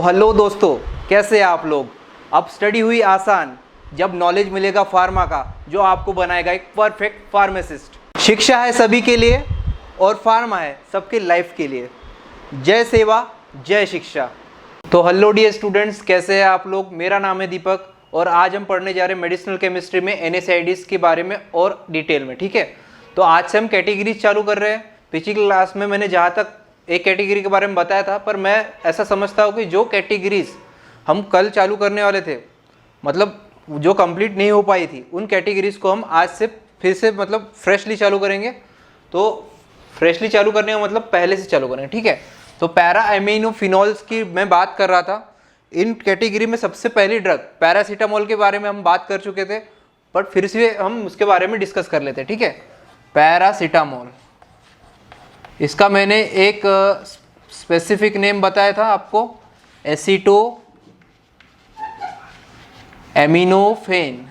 Hello दोस्तों, कैसे हैं आप लोग। अब स्टडी हुई आसान जब नॉलेज मिलेगा फार्मा का, जो आपको बनाएगा एक परफेक्ट फार्मासिस्ट। शिक्षा है सभी के लिए और फार्मा है सबके लाइफ के लिए। जय सेवा जय शिक्षा। तो हेलो डियर स्टूडेंट्स, कैसे हैं आप लोग। मेरा नाम है दीपक और आज हम पढ़ने जा रहे हैं मेडिसिनल केमिस्ट्री में NSAIDs के बारे में और डिटेल में। ठीक है, तो आज से हम कैटेगरीज चालू कर रहे हैं। पिछली क्लास में मैंने जहाँ तक एक कैटेगरी के बारे में बताया था, पर मैं ऐसा समझता हूँ कि जो कैटेगरीज हम कल चालू करने वाले थे, मतलब जो कंप्लीट नहीं हो पाई थी, उन कैटेगरीज को हम आज से फिर से मतलब फ्रेशली चालू करेंगे। तो फ्रेशली चालू करने का मतलब पहले से चालू करेंगे। ठीक है, तो पैरा एमिनोफिनॉल्स की मैं बात कर रहा था। इन कैटेगरी में सबसे पहली ड्रग पैरासीटामोल के बारे में हम बात कर चुके थे, बट फिर से हम उसके बारे में डिस्कस कर लेते हैं। ठीक है, पैरासीटामोल, इसका मैंने एक स्पेसिफिक नेम बताया था आपको, एसीटो एमिनोफेन।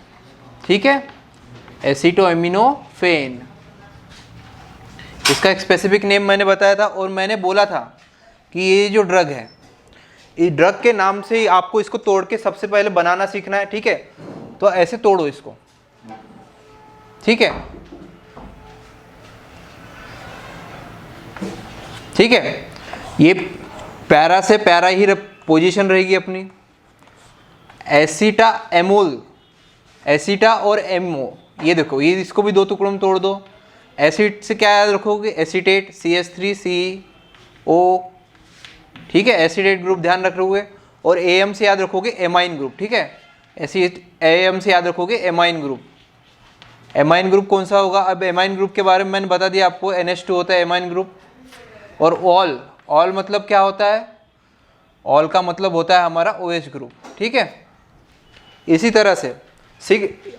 ठीक है, एसीटो एमिनोफेन, इसका एक स्पेसिफिक नेम मैंने बताया था। और मैंने बोला था कि ये जो ड्रग है, इस ड्रग के नाम से ही आपको इसको तोड़ के सबसे पहले बनाना सीखना है। ठीक है, तो ऐसे तोड़ो इसको। ठीक है, ठीक है, ये पैरा से पैरा ही पोजीशन रहेगी अपनी। एसीटा एमोल, एसीटा और एमओ, ये देखो, ये इसको भी दो टुकड़ों में तोड़ दो। एसिड से क्या याद रखोगे, एसीटेट CH3CO। ठीक है, एसीटेट ग्रुप ध्यान रख रहोगे। और AM से याद रखोगे एमाइन ग्रुप। ठीक है, AM से याद रखोगे एमाइन ग्रुप। एमाइन ग्रुप कौन सा होगा, अब एमाइन ग्रुप के बारे में मैंने बता दिया आपको, NH2 होता है एमाइन ग्रुप। और ऑल, ऑल मतलब क्या होता है, ऑल का मतलब होता है हमारा OH ग्रुप। ठीक है, इसी तरह से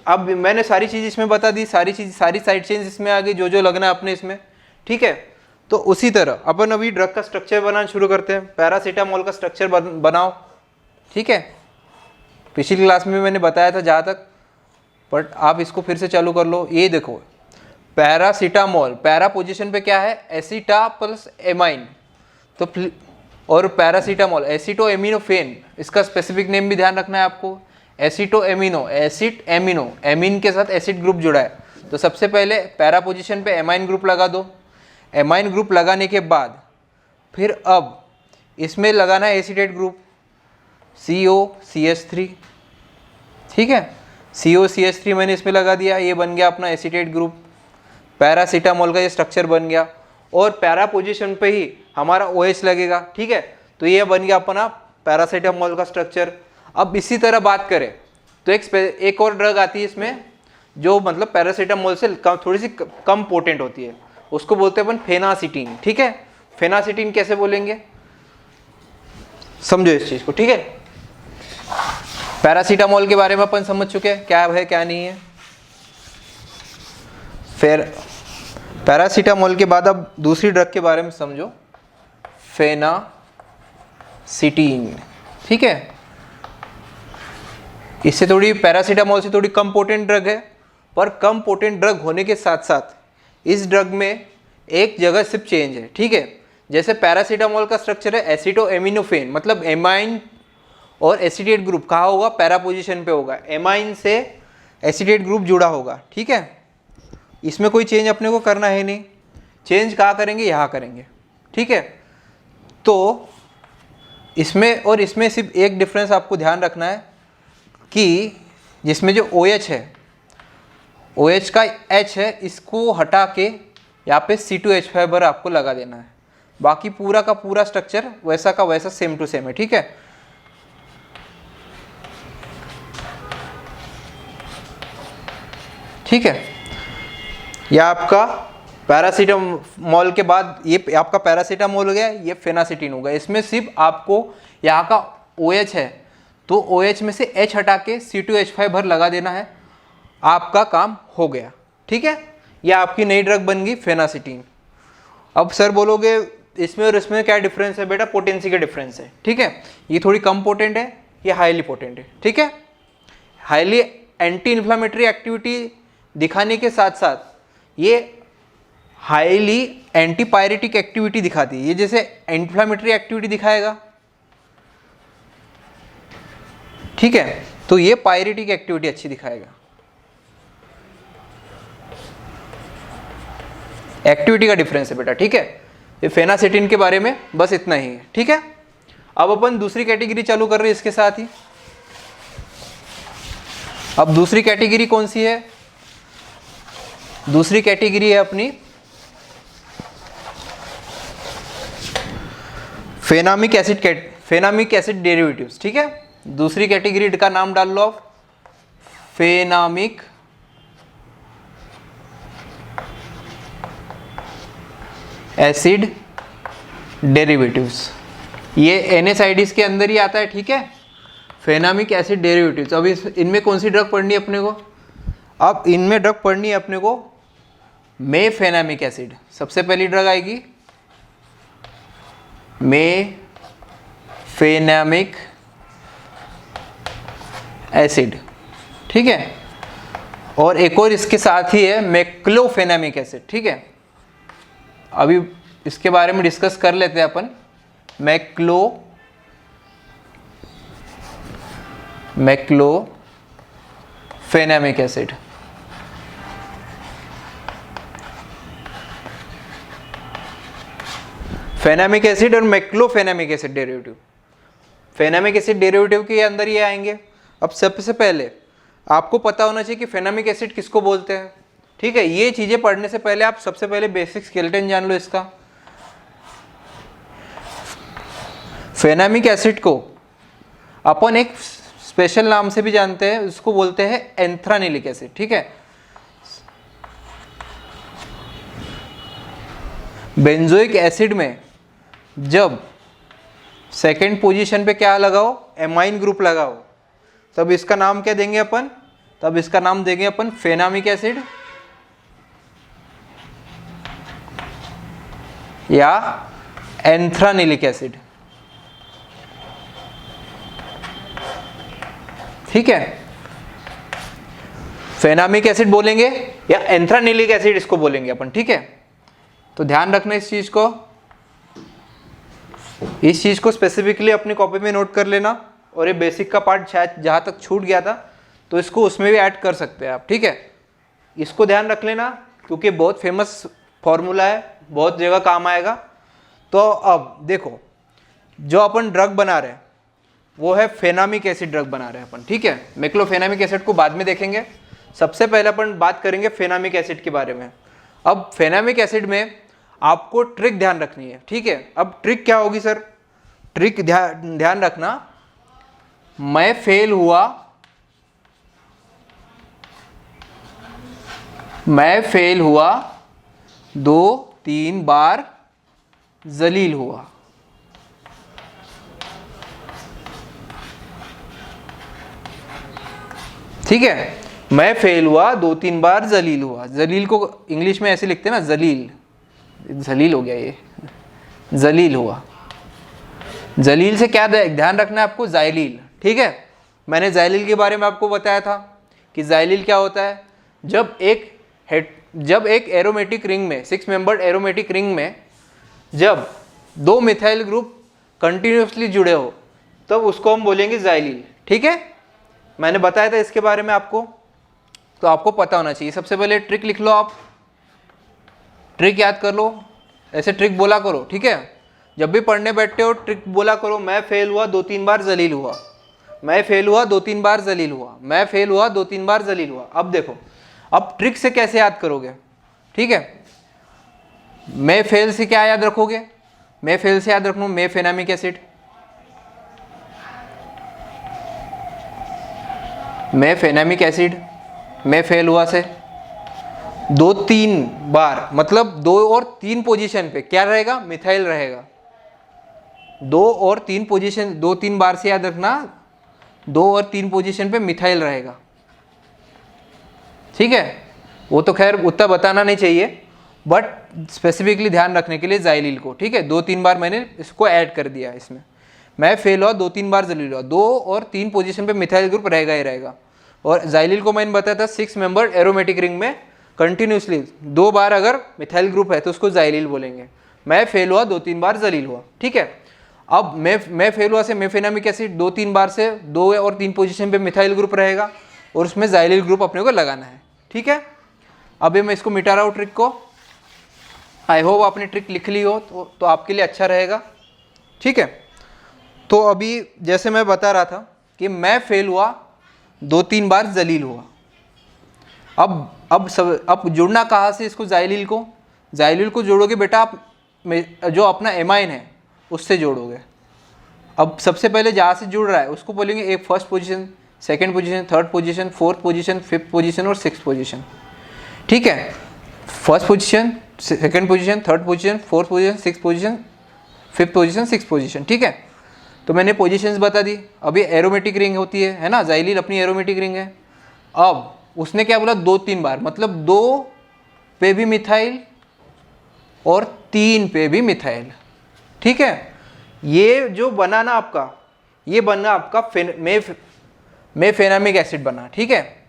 अब मैंने सारी चीज़ इसमें बता दी, सारी साइड चेंज इसमें आ गई, जो जो लगना है अपने इसमें। ठीक है, तो उसी तरह अपन अभी ड्रग का स्ट्रक्चर बनाना शुरू करते हैं। पैरासीटामोल का स्ट्रक्चर बनाओ। ठीक है, पिछली क्लास में मैंने बताया था जहाँ तक, बट आप इसको फिर से चालू कर लो। ये देखो, पैरासीटामोल, पैरा पोजीशन पे क्या है, एसीटा प्लस एमाइन, तो और पैरासीटामोल एसीटो एमिनोफेन, इसका स्पेसिफिक नेम भी ध्यान रखना है आपको, aceto amino, acid amino, amine के साथ एसिड ग्रुप जुड़ा है। तो सबसे पहले पैरा पोजीशन पे एमाइन ग्रुप लगा दो। एमाइन ग्रुप लगाने के बाद फिर अब इसमें लगाना है एसीटेट ग्रुप, COCH3। ठीक है, COCH3 मैंने इसमें लगा दिया, ये बन गया अपना एसीटेट ग्रुप। पैरासीटामोल का ये स्ट्रक्चर बन गया और पैरा पोजीशन पे ही हमारा OH लगेगा। ठीक है, तो ये बन गया अपना पैरासीटामोल का स्ट्रक्चर। अब इसी तरह बात करें तो एक और ड्रग आती है इसमें, जो मतलब पैरासीटामोल से थोड़ी सी कम पोटेंट होती है, उसको बोलते हैं अपन फेनासिटीन। ठीक है, फेनासिटीन कैसे बोलेंगे, समझो इस चीज को। ठीक है, पैरासीटामोल के बारे में अपन समझ चुके हैं क्या है क्या नहीं है। फिर पैरासीटामोल के बाद अब दूसरी ड्रग के बारे में समझो, फेनासिटीन। ठीक है, इससे थोड़ी, पैरासीटामोल से थोड़ी कम पोटेंट ड्रग है, पर कम पोटेंट ड्रग होने के साथ साथ इस ड्रग में एक जगह सिर्फ चेंज है। ठीक है, जैसे पैरासीटामोल का स्ट्रक्चर है एसीटो एमिनोफेन, मतलब एमाइन और एसीटेट ग्रुप कहाँ होगा, पैरा पोजीशन पे होगा, एमाइन से एसीटेट ग्रुप जुड़ा होगा। ठीक है, इसमें कोई चेंज अपने को करना है नहीं, चेंज कहाँ करेंगे, यहाँ करेंगे। ठीक है, तो इसमें और इसमें सिर्फ एक डिफरेंस आपको ध्यान रखना है कि जिसमें जो OH है, OH का H है, इसको हटा के यहाँ पे C2H5 आपको लगा देना है। बाकी पूरा का पूरा स्ट्रक्चर वैसा का वैसा सेम टू सेम है। ठीक है, ठीक है, यह आपका पैरासीटामोल के बाद ये आपका पैरासीटामोल हो गया, ये फेनासिटीन हो गया। इसमें सिर्फ आपको यहाँ का OH है, तो OH में से H हटा के C2H5 लगा देना है, आपका काम हो गया। ठीक है, यह आपकी नई ड्रग बन गई फेनासिटीन। अब सर बोलोगे इसमें और इसमें क्या डिफरेंस है, बेटा पोटेंसी का डिफरेंस है। ठीक है, ये थोड़ी कम पोटेंट है, ये हाईली पोटेंट है। ठीक है, हाईली एंटी इन्फ्लामेटरी एक्टिविटी दिखाने के साथ साथ ये हाईली एंटीपायरेटिक एक्टिविटी दिखाती है। ये जैसे इन्फ्लामेटरी एक्टिविटी दिखाएगा, ठीक है, तो ये पायरेटिक एक्टिविटी अच्छी दिखाएगा। एक्टिविटी का डिफरेंस है बेटा, ठीक है। ये फेनासिटिन के बारे में बस इतना ही है, ठीक है। अब अपन दूसरी कैटेगरी चालू कर रहे हैं इसके साथ ही। अब दूसरी कैटेगरी कौन सी है? दूसरी कैटेगरी है अपनी फेनामिक एसिड डेरिवेटिव्स, ठीक है। दूसरी कैटेगरी का नाम डाल लो आप, फेनामिक एसिड डेरिवेटिव्स। ये NSAIDs के अंदर ही आता है, ठीक है, फेनामिक एसिड डेरिवेटिव्स। अब इनमें कौन सी ड्रग पढ़नी है अपने को? अब इनमें ड्रग पढ़नी है अपने को मेफेनामिक एसिड। सबसे पहली ड्रग आएगी मेफेनामिक एसिड, ठीक है। और एक और इसके साथ ही है मैक्लोफेनामिक एसिड, ठीक है। अभी इसके बारे में डिस्कस कर लेते हैं अपन। मैक्लोफेनामिक एसिड, फेनामिक एसिड और मैक्लोफेनामिक एसिड डेरिवेटिव। फेनामिक एसिड डेरिवेटिव के अंदर ये आएंगे। अब सबसे पहले आपको पता होना चाहिए कि फेनामिक एसिड किसको बोलते हैं, ठीक है। ये चीजें पढ़ने से पहले आप सबसे पहले बेसिक स्केलेटन जान लो इसका। फेनामिक एसिड को अपन एक स्पेशल नाम से भी जानते हैं, उसको बोलते हैं एंथ्रानिलिक एसिड, ठीक है। बेंजोइक एसिड में जब सेकेंड पोजीशन पे क्या लगाओ, एमाइन ग्रुप लगाओ, तब इसका नाम क्या देंगे अपन? तब इसका नाम देंगे अपन फेनामिक एसिड या एंथ्रानिलिक एसिड, ठीक है। फेनामिक एसिड बोलेंगे या एंथ्रानिलिक एसिड इसको बोलेंगे अपन, ठीक है। तो ध्यान रखना इस चीज को, इस चीज को स्पेसिफिकली अपनी कॉपी में नोट कर लेना। और ये बेसिक का पार्ट शायद जहां तक छूट गया था तो इसको उसमें भी ऐड कर सकते हैं आप, ठीक है। इसको ध्यान रख लेना क्योंकि बहुत फेमस फॉर्मूला है, बहुत जगह काम आएगा। तो अब देखो, जो अपन ड्रग बना रहे हैं वो है फेनामिक एसिड ड्रग बना रहे हैं अपन, ठीक है। मैक्लोफेनामिक एसिड को बाद में देखेंगे, सबसे पहले अपन बात करेंगे फेनामिक एसिड के बारे में। अब फेनामिक एसिड में आपको ट्रिक ध्यान रखनी है, ठीक है। अब ट्रिक क्या होगी सर? ट्रिक ध्यान रखना, मैं फेल हुआ 2-3 बार जलील हुआ, ठीक है। मैं फेल हुआ 2-3 बार जलील हुआ। जलील को इंग्लिश में ऐसे लिखते हैं ना, जलील हो गया, ये जलील हुआ। जलील से क्या ध्यान रखना है आपको? जाइलील, ठीक है। मैंने जाइलील के बारे में आपको बताया था कि जाइलील क्या होता है। जब एक एरोमेटिक रिंग में, 6 मेंबर्ड एरोमेटिक रिंग में जब 2 मिथाइल ग्रुप कंटिन्यूसली जुड़े हो तब उसको हम बोलेंगे जाइलील, ठीक है। मैंने बताया था इसके बारे में आपको, तो आपको पता होना चाहिए। सबसे पहले ट्रिक लिख लो आप, ट्रिक याद कर लो, ऐसे ट्रिक बोला करो, ठीक है। जब भी पढ़ने बैठते हो ट्रिक बोला करो, मैं फेल हुआ 2-3 बार जलील हुआ, मैं फेल हुआ 2-3 बार जलील हुआ, मैं फेल हुआ 2-3 बार जलील हुआ। अब देखो, अब ट्रिक से कैसे याद करोगे, ठीक है। मैं फेल से क्या याद रखोगे? मैं फेल से याद रखना मेफेनामिक एसिड, मेफेनामिक एसिड। मैं फेल हुआ से 2-3 बार, मतलब 2 और 3 पोजीशन पे क्या रहेगा? मिथाइल रहेगा। 2 और 3 पोजीशन, 2-3 बार से याद रखना, 2 और 3 पोजीशन पे मिथाइल रहेगा, ठीक है। वो तो खैर उतना बताना नहीं चाहिए, बट स्पेसिफिकली ध्यान रखने के लिए जाइलील को, ठीक है। 2-3 बार मैंने इसको ऐड कर दिया इसमें। मैं फेल हुआ 2-3 बार जलील हुआ, 2 और 3 पोजीशन पे मिथाइल ग्रुप रहेगा ही रहेगा। और जाइलील को मैंने बताया था 6 मेंबर्ड एरोमेटिक रिंग में कंटिन्यूसली 2 बार अगर मिथाइल ग्रुप है तो उसको जाइलील बोलेंगे। मैं फेल हुआ 2-3 बार जलील हुआ, ठीक है। अब मैं फेल हुआ से मेफेनामिक एसिड 2-3 बार से 2 और 3 पोजीशन पे मिथाइल ग्रुप रहेगा और उसमें जाइलिल ग्रुप अपने को लगाना है। ठीक है, अभी मैं इसको मिटा रहा हूँ ट्रिक को। आई होप आपने ट्रिक लिख ली हो तो आपके लिए अच्छा रहेगा। ठीक है, तो अभी जैसे मैं बता रहा था कि मैं फेल हुआ 2-3 बार जलील हुआ। अब जुड़ना कहाँ से इसको, जाइलिल को जोड़ोगे बेटा आप जो अपना एमाइन है उससे जोड़ोगे। अब सबसे पहले जहाँ से जुड़ रहा है उसको बोलेंगे एक first position, second position, third position, fourth position, fifth position और सिक्स्थ पोजीशन। ठीक है, first position, second position, third position, fourth position, sixth position, fifth position, sixth position. ठीक है, तो मैंने पोजीशंस बता दी। अभी एरोमेटिक रिंग होती है ना, जाइलिल अपनी एरोमेटिक रिंग है। अब उसने क्या बोला 2-3 बार, मतलब 2 पे भी मिथाइल और 3 पे भी मिथाइल। ठीक है, ये जो बना ना आपका, ये बना आपका मेफेनामिक एसिड बना। ठीक है,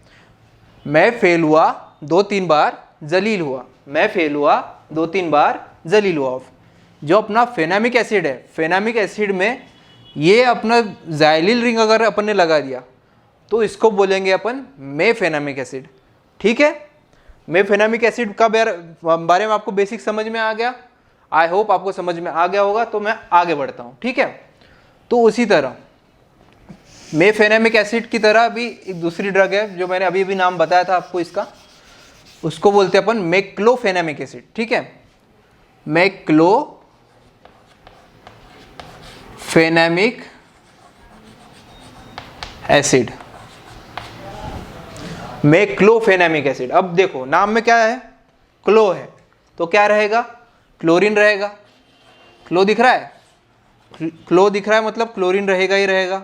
मैं फेल हुआ 2-3 बार, जलील हुआ, मैं फेल हुआ 2-3 बार, जलील हुआ। जो अपना फेनामिक एसिड है, फेनामिक एसिड में ये अपना जाइलिल रिंग अगर अपन ने लगा दिया तो इसको बोलेंगे अपन मेफेनामिक एसिड। ठीक है, मेफेनामिक एसिड का बारे में आपको बेसिक समझ में आ गया। आई होप आपको समझ में आ गया होगा, तो मैं आगे बढ़ता हूँ। ठीक है, तो उसी तरह मेफेनामिक एसिड की तरह भी एक दूसरी ड्रग है जो मैंने अभी नाम बताया था आपको इसका, उसको बोलते हैं अपन मेक्लोफेनामिक एसिड। ठीक है, मेक्लोफेनामिक एसिड, मेक्लोफेनामिक एसिड। अब देखो नाम में क्या है, क्लो है तो क्या रहेगा, क्लोरीन रहेगा। क्लो दिख रहा है, क्लो दिख रहा है मतलब क्लोरीन रहेगा ही रहेगा।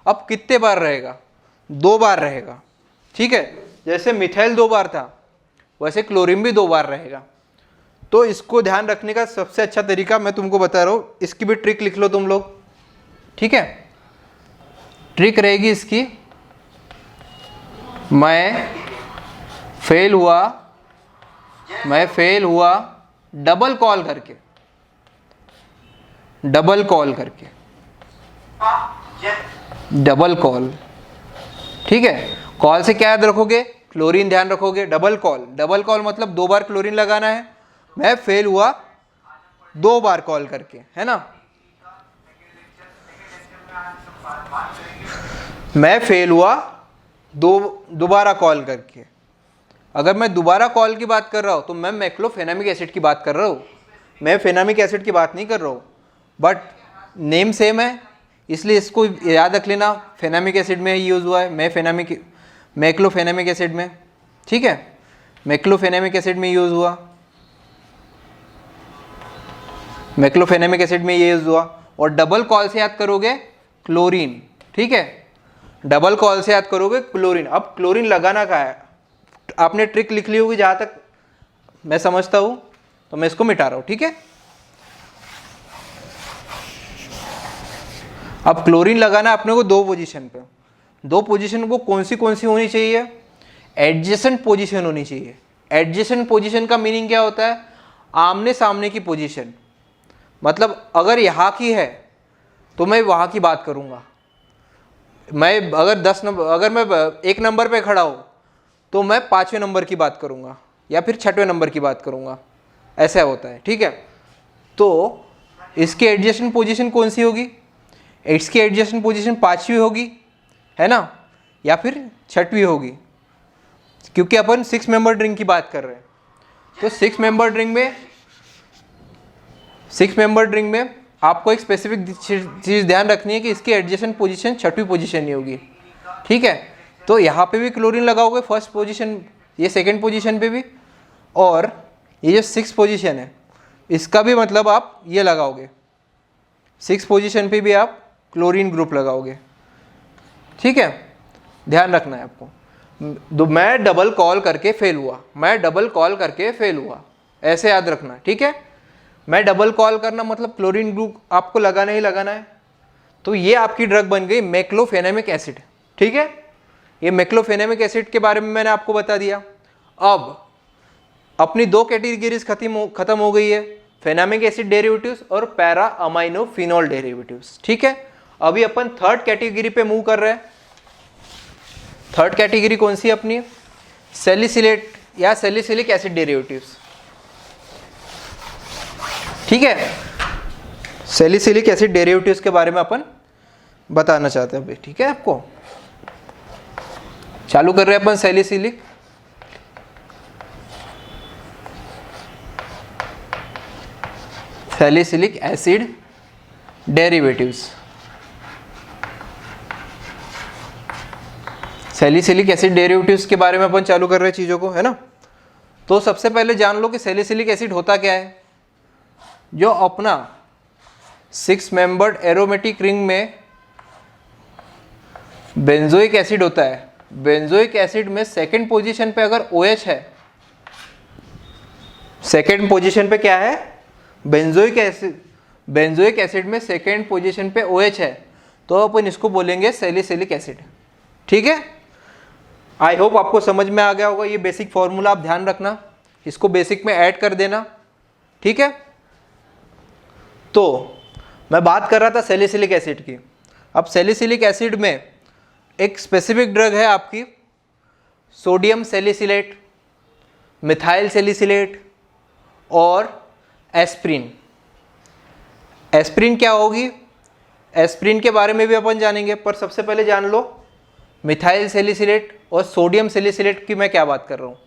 अब कितने बार रहेगा, 2 बार रहेगा। ठीक है, जैसे मिथाइल 2 बार था वैसे क्लोरीन भी 2 बार रहेगा। तो इसको ध्यान रखने का सबसे अच्छा तरीका मैं तुमको बता रहा हूँ, इसकी भी ट्रिक लिख लो तुम लोग। ठीक है, ट्रिक रहेगी इसकी, मैं फेल हुआ डबल कॉल करके, डबल कॉल। ठीक है, कॉल से क्या याद रखोगे, क्लोरीन ध्यान रखोगे। डबल कॉल मतलब 2 बार क्लोरीन लगाना है। मैं फेल हुआ 2 बार कॉल करके, है ना। मैं फेल हुआ दोबारा कॉल करके। अगर मैं दोबारा कॉल की बात कर रहा हूँ तो मैं मेक्लोफेनामिक एसिड की बात कर रहा हूँ, मैं फेनामिक एसिड की बात नहीं कर रहा हूँ। बट नेम सेम है इसलिए इसको याद रख लेना, फेनामिक एसिड में यूज़ हुआ है, मेक्लोफेनामिक एसिड में। ठीक है, मेक्लोफेनामिक एसिड में यूज़ हुआ, मेक्लोफेनामिक एसिड में ये यूज़ हुआ। और डबल कॉल से याद करोगे क्लोरीन। ठीक है, डबल कॉल से याद करोगे क्लोरीन। अब क्लोरीन लगाना का है, आपने ट्रिक लिख ली होगी जहाँ तक मैं समझता हूँ, तो मैं इसको मिटा रहा हूँ। ठीक है, अब क्लोरीन लगाना अपने को 2 पोजीशन पे। 2 पोजीशन को कौन सी होनी चाहिए, एडजेसेंट पोजीशन होनी चाहिए। एडजेसेंट पोजीशन का मीनिंग क्या होता है, आमने सामने की पोजीशन। मतलब अगर यहाँ की है तो मैं वहाँ की बात करूँगा। मैं अगर मैं 1 नंबर पे खड़ा हूँ तो मैं 5वें नंबर की बात करूँगा या फिर 6वें नंबर की बात करूँगा, ऐसा होता है। ठीक है, तो इसकी एडजेसेंट पोजीशन कौन सी होगी, इसकी एडजेसेंट पोजीशन 5वीं होगी, है ना, या फिर 6वीं होगी, क्योंकि अपन 6 मेंबर ड्रिंक की बात कर रहे हैं। तो 6 मेंबर ड्रिंक में आपको एक स्पेसिफिक चीज़ ध्यान रखनी है कि इसकी एडजेसेंट पोजीशन 6वीं पोजीशन नहीं होगी। ठीक है, तो यहाँ पे भी क्लोरीन लगाओगे फर्स्ट पोजीशन, ये सेकंड पोजीशन पे भी, और ये जो 6 पोजीशन है इसका भी मतलब आप ये लगाओगे, 6 पोजीशन पे भी आप क्लोरीन ग्रुप लगाओगे। ठीक है, ध्यान रखना है आपको। मैं डबल कॉल करके फेल हुआ, ऐसे याद रखना। ठीक है, मैं डबल कॉल करना मतलब क्लोरीन ग्रुप आपको लगाना ही लगाना है। तो ये आपकी ड्रग बन गई मेक्लोफेनामिक एसिड। ठीक है, ये मेक्लोफेनामिक एसिड के बारे में मैंने आपको बता दिया। अब अपनी 2 कैटेगरीज खत्म हो गई है, फेनामिक एसिड डेरिवेटिव्स और पैरा अमाइनो फिनॉल डेरिवेटिव्स। ठीक है, अभी अपन थर्ड कैटेगरी पे मूव कर रहे हैं। थर्ड कैटेगरी कौन सी है अपनी? सैलिसिलेट या सैलिसिलिक एसिड डेरिवेटिव्स। ठीक है, सैलिसिलिक एसिड डेरिवेटिव्स के बारे में अपन बताना चाहते हैं अभी। ठीक है, आपको चालू कर रहे हैं अपन salicylic. Salicylic acid derivatives. Salicylic acid derivatives के बारे में अपन चालू कर रहे हैं चीज़ों को, है ना। तो सबसे पहले जान लो कि सैलिसिलिक एसिड होता क्या है। जो अपना 6 मेंबर्ड एरोमेटिक रिंग में बेंजोइक एसिड होता है, बेंजोइक एसिड में सेकंड पोजीशन पे अगर OH है, सेकंड पोजीशन पे क्या है? Benzoic acid. बेंजोइक एसिड में सेकंड पोजीशन पे OH है, तो अपन इसको बोलेंगे सैलिसिलिक एसिड। ठीक है, आई होप आपको समझ में आ गया होगा। ये बेसिक फॉर्मूला आप ध्यान रखना, इसको बेसिक में ऐड कर देना। ठीक है, तो मैं बात कर रहा था सैलिसिलिक एसिड की। अब सैलिसिलिक एसिड में एक स्पेसिफिक ड्रग है आपकी सोडियम सैलिसिलेट, मिथाइल सैलिसिलेट और एस्प्रिन। एस्प्रिन क्या होगी? एस्प्रिन के बारे में भी अपन जानेंगे, पर सबसे पहले जान लो मिथाइल सैलिसिलेट और सोडियम सैलिसिलेट की मैं क्या बात कर रहा हूँ।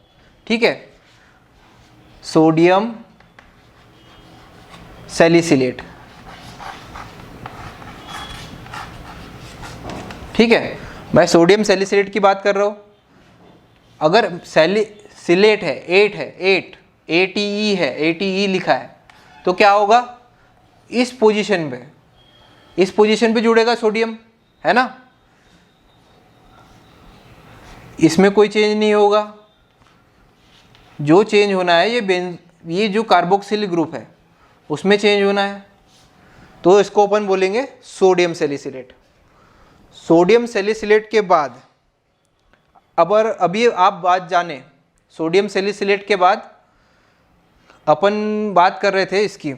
ठीक है, सोडियम सैलिसिलेट। ठीक है, मैं सोडियम सैलिसिलेट की बात कर रहा हूँ। अगर सैलिसिलेट है, 8 है, 8 ATE है, ATE लिखा है, तो क्या होगा? इस पोजीशन पे जुड़ेगा सोडियम, है ना। इसमें कोई चेंज नहीं होगा। जो चेंज होना है ये जो कार्बोक्सिल ग्रुप है उसमें चेंज होना है, तो इसको अपन बोलेंगे सोडियम सैलिसिलेट। सोडियम सैलिसिलेट के बाद अभी आप बात जाने, सोडियम सैलिसिलेट के बाद अपन बात कर रहे थे इसकी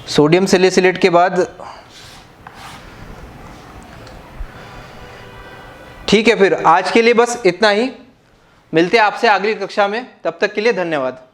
सोडियम सैलिसिलेट के बाद। ठीक है, फिर आज के लिए बस इतना ही। मिलते हैं आपसे अगली कक्षा में, तब तक के लिए धन्यवाद।